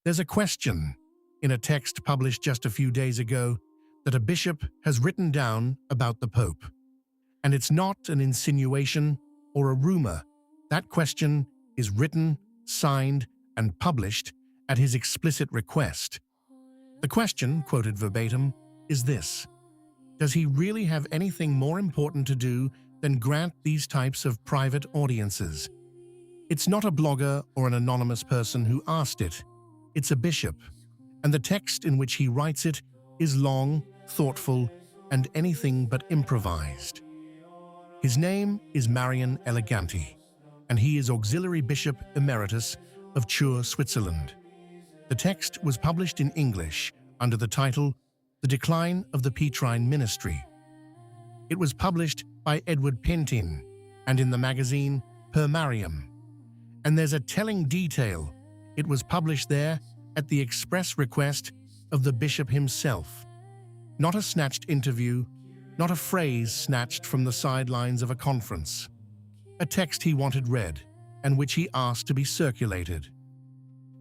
There's a question in a text published just a few days ago that a bishop has written down about the Pope. And it's not an insinuation or a rumor. That question is written, signed, and published at his explicit request. The question, quoted verbatim, is this: does he really have anything more important to do than grant these types of private audiences? It's not a blogger or an anonymous person who asked it. It's a bishop, and the text in which he writes it is long, thoughtful, and anything but improvised. His name is Marian Eleganti, and he is Auxiliary Bishop Emeritus of Chur, Switzerland. The text was published in English under the title The Decline of the Petrine Ministry. It was published by Edward Pintin and in the magazine Per Mariam. And there's a telling detail: it was published there at the express request of the bishop himself. Not a snatched interview, not a phrase snatched from the sidelines of a conference. A text he wanted read, and which he asked to be circulated.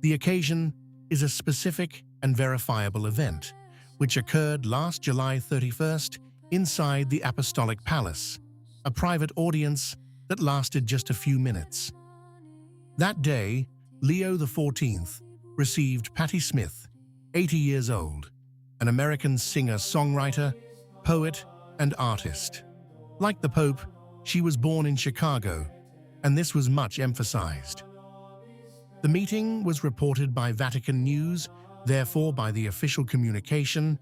The occasion is a specific and verifiable event, which occurred last July 31st inside the Apostolic Palace, a private audience that lasted just a few minutes. That day, Leo XIV received Patti Smith, 80 years old, an American singer-songwriter, poet, and artist. Like the Pope, she was born in Chicago, and this was much emphasized. The meeting was reported by Vatican News, therefore by the official communication,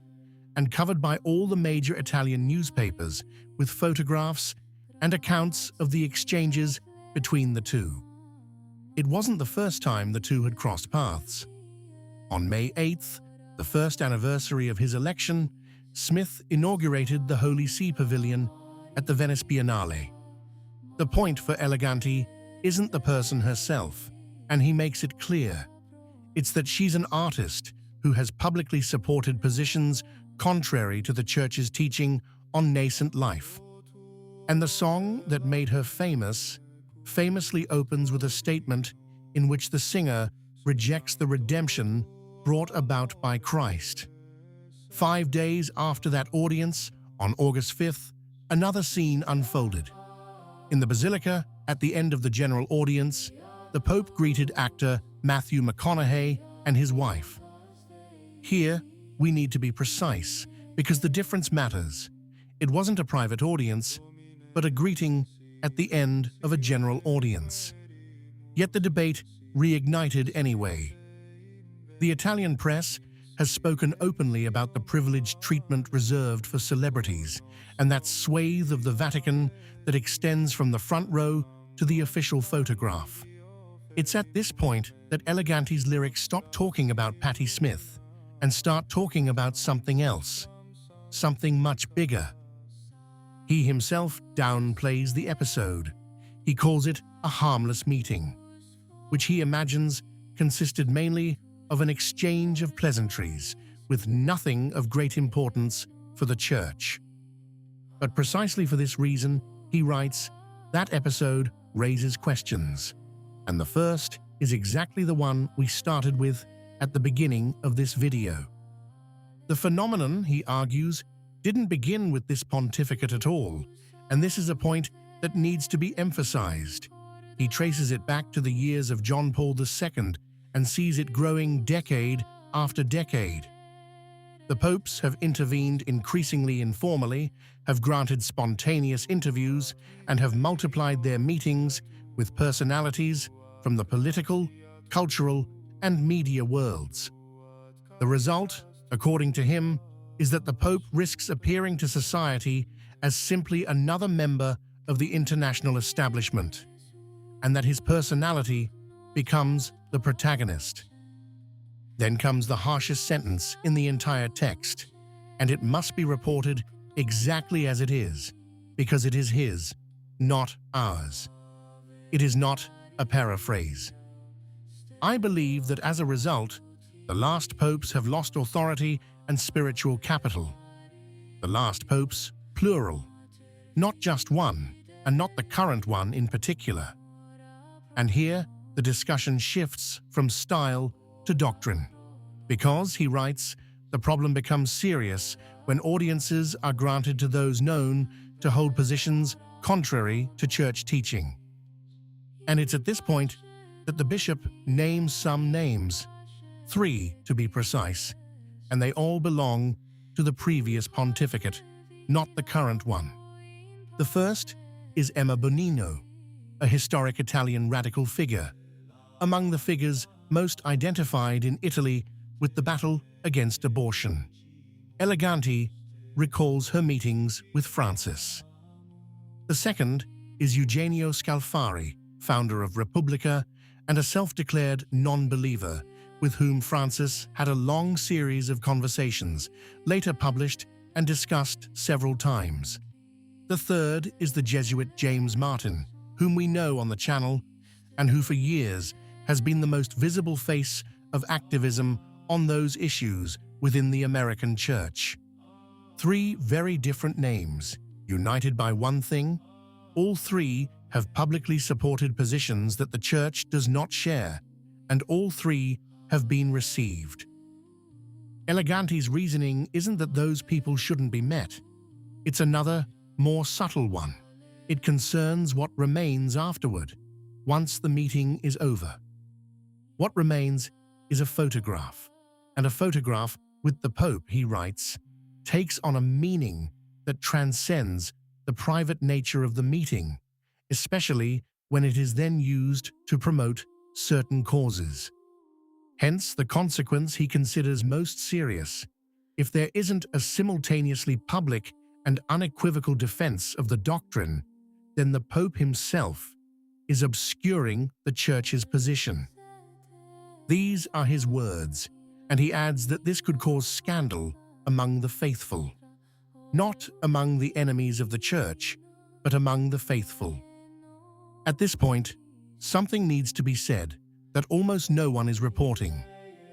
and covered by all the major Italian newspapers, with photographs and accounts of the exchanges between the two. It wasn't the first time the two had crossed paths. On May 8th, the first anniversary of his election, Smith inaugurated the Holy See Pavilion at the Venice Biennale. The point for Eleganti isn't the person herself, and he makes it clear. It's that she's an artist who has publicly supported positions contrary to the Church's teaching on nascent life. And the song that made her famously opens with a statement in which the singer rejects the redemption brought about by Christ. 5 days after that audience, on August 5th, another scene unfolded. In the Basilica, at the end of the general audience, the Pope greeted actor Matthew McConaughey and his wife. Here, we need to be precise, because the difference matters. It wasn't a private audience, but a greeting at the end of a general audience. Yet the debate reignited anyway. The Italian press has spoken openly about the privileged treatment reserved for celebrities and that swathe of the Vatican that extends from the front row to the official photograph. It's at this point that Eleganti's lyrics stop talking about Patti Smith and start talking about something else, something much bigger. He himself downplays the episode. He calls it a harmless meeting, which he imagines consisted mainly of an exchange of pleasantries with nothing of great importance for the Church. But precisely for this reason, he writes, that episode raises questions, and the first is exactly the one we started with at the beginning of this video. The phenomenon, he argues, didn't begin with this pontificate at all, and this is a point that needs to be emphasized. He traces it back to the years of John Paul II and sees it growing decade after decade. The popes have intervened increasingly informally, have granted spontaneous interviews, and have multiplied their meetings with personalities from the political, cultural, and media worlds. The result, according to him, is that the Pope risks appearing to society as simply another member of the international establishment, and that his personality becomes the protagonist. Then comes the harshest sentence in the entire text, and it must be reported exactly as it is, because it is his, not ours. It is not a paraphrase. I believe that as a result, the last popes have lost authority and spiritual capital. The last popes, plural, not just one, and not the current one in particular. And here, the discussion shifts from style to doctrine. Because, he writes, the problem becomes serious when audiences are granted to those known to hold positions contrary to church teaching. And it's at this point that the bishop names some names, 3 to be precise, and they all belong to the previous pontificate, not the current one. The first is Emma Bonino, a historic Italian radical figure, among the figures most identified in Italy with the battle against abortion. Eleganti recalls her meetings with Francis. The second is Eugenio Scalfari, founder of Repubblica and a self-declared non-believer with whom Francis had a long series of conversations, later published and discussed several times. The third is the Jesuit James Martin, whom we know on the channel and who for years has been the most visible face of activism on those issues within the American church. 3 very different names, united by one thing: all 3 have publicly supported positions that the church does not share, and all 3 have been received. Eleganti's reasoning isn't that those people shouldn't be met. It's another, more subtle one. It concerns what remains afterward, once the meeting is over. What remains is a photograph, and a photograph with the Pope, he writes, takes on a meaning that transcends the private nature of the meeting, especially when it is then used to promote certain causes. Hence, the consequence he considers most serious. If there isn't a simultaneously public and unequivocal defense of the doctrine, then the Pope himself is obscuring the Church's position. These are his words, and he adds that this could cause scandal among the faithful. Not among the enemies of the Church, but among the faithful. At this point, something needs to be said that almost no one is reporting,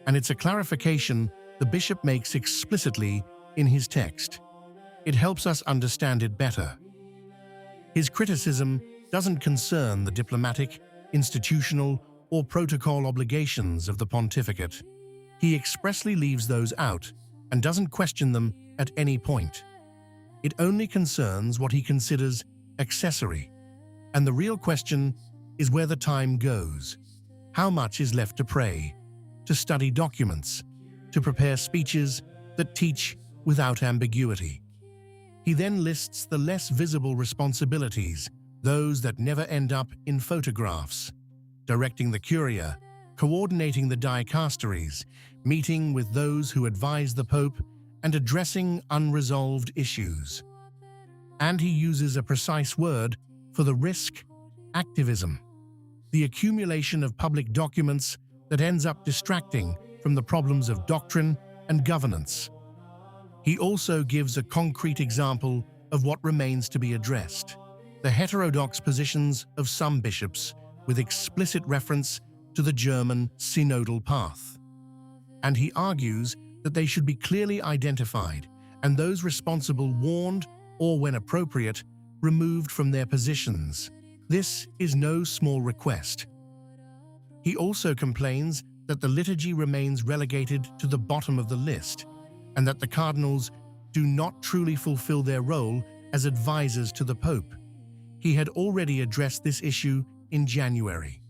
and it's a clarification the bishop makes explicitly in his text. It helps us understand it better. His criticism doesn't concern the diplomatic, institutional, or protocol obligations of the pontificate. He expressly leaves those out and doesn't question them at any point. It only concerns what he considers accessory, and the real question is where the time goes. How much is left to pray, to study documents, to prepare speeches that teach without ambiguity? He then lists the less visible responsibilities, those that never end up in photographs: directing the curia, coordinating the dicasteries, meeting with those who advise the Pope, and addressing unresolved issues. And he uses a precise word for the risk: activism. The accumulation of public documents that ends up distracting from the problems of doctrine and governance. He also gives a concrete example of what remains to be addressed: the heterodox positions of some bishops with explicit reference to the German synodal path. And he argues that they should be clearly identified and those responsible warned or, when appropriate, removed from their positions. This is no small request. He also complains that the liturgy remains relegated to the bottom of the list and that the cardinals do not truly fulfill their role as advisors to the Pope. He had already addressed this issue in January.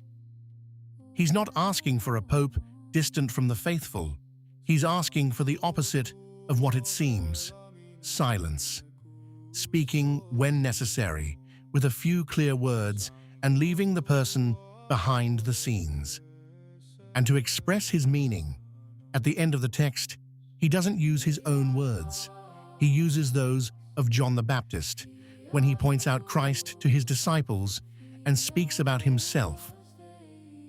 He's not asking for a Pope distant from the faithful. He's asking for the opposite of what it seems: silence. Speaking when necessary, with a few clear words, and leaving the person behind the scenes. And to express his meaning, at the end of the text, he doesn't use his own words. He uses those of John the Baptist when he points out Christ to his disciples and speaks about himself.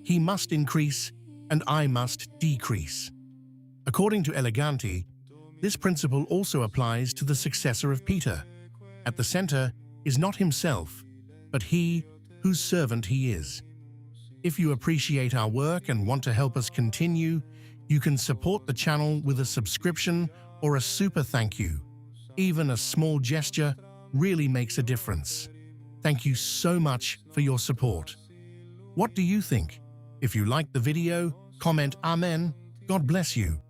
He must increase and I must decrease. According to Eleganti, this principle also applies to the successor of Peter. At the center is not himself, but he whose servant he is. If you appreciate our work and want to help us continue, you can support the channel with a subscription or a super thank you. Even a small gesture really makes a difference. Thank you so much for your support. What do you think? If you liked the video, comment Amen God bless you.